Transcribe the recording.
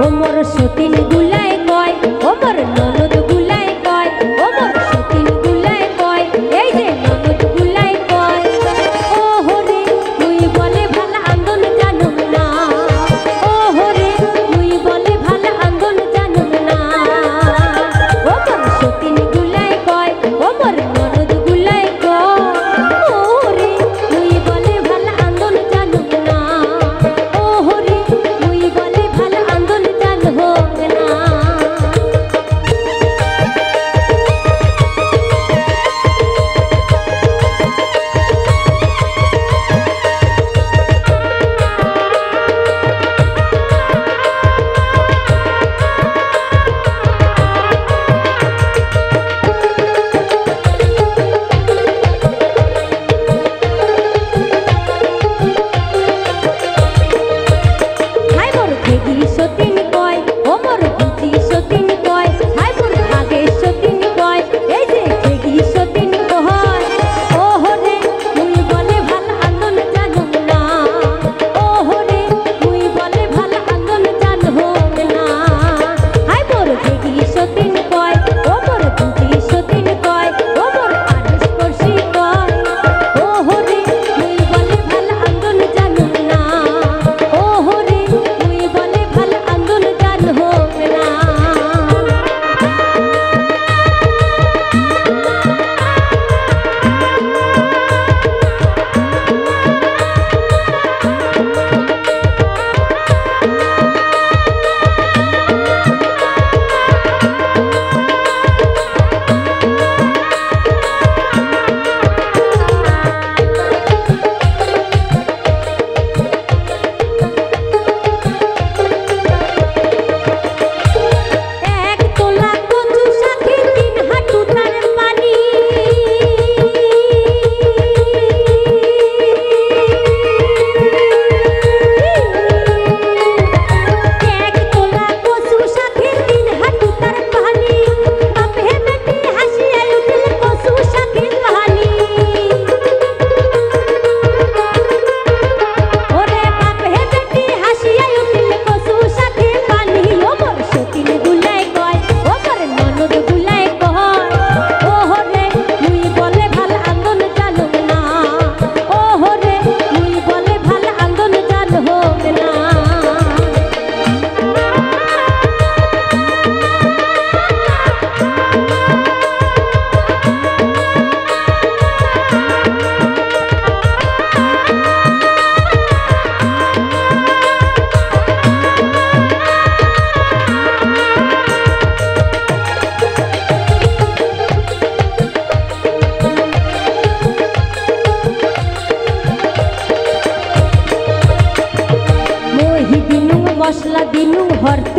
ওমর সতীন গুলাই কয় ওমর ননদ গুলাই কয় ওমর সতীন গুলাই কয় এই যে ননদ গুলাই কয় ও হরে তুই বলে ভালো আন্দন জানো না ও হরে তুই বলে ভালো আন্দন জানো না ওমর সতীন গুলাই কয় ওমর ননদ গুলাই কয় ও হরে তুই বলে ভালো আন্দন জানো না ও হরে তুই বলে ভালো আন্দন জানো না। সতীন কয় ওমর বুঝি সতীন কয় হাই মোর ভাগে সতীন কয় এই যে খেগি সতীন কয় ও হরে তুই বলে ভালো আন্দন জানো না ও হরে তুই বলে ভালো আন্দন জানো না হাই মোর খেগি সতীন কয় ওমর বুঝি সতীন কয় ওমর আনস করছি কয় ও হরে তুই বলে ভালো আন্দন জানো না ও হরে তুই বলে ভালো আন্দন জানো না। এক তোলা কচু সাথে 3 হাঁটু তার পানি এক তোলা কচু সাথে 3 হাঁটু তার পানি বাপে বেটি হাসিয়া উঠল কচু সাথে পানি ওরে বাপে বেটি হাসিয়া উঠল কচু সাথে পানি ওমর সতীন গুলাই কয় ওমর ননদ গুলাই কয় ও হরে তুই বলে ভালো আন্দন জানো না ও হরে তুই বলে ভালো আন্দন জানো না। মহি দিনু মশলা দিনু হরত